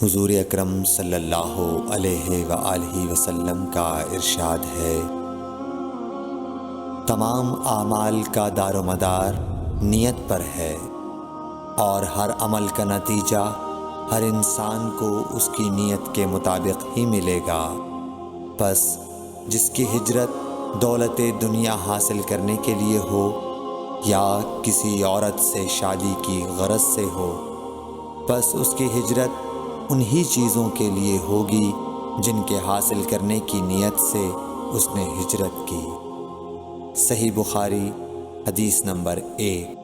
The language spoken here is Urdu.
حضور اکرم صلی اللہ علیہ وآلہ وسلم کا ارشاد ہے، تمام اعمال کا دار و مدار نیت پر ہے، اور ہر عمل کا نتیجہ ہر انسان کو اس کی نیت کے مطابق ہی ملے گا۔ پس جس کی ہجرت دولت دنیا حاصل کرنے کے لیے ہو یا کسی عورت سے شادی کی غرض سے ہو، پس اس کی ہجرت انہی چیزوں کے لیے ہوگی جن کے حاصل کرنے کی نیت سے اس نے ہجرت کی۔ صحیح بخاری حدیث نمبر 1۔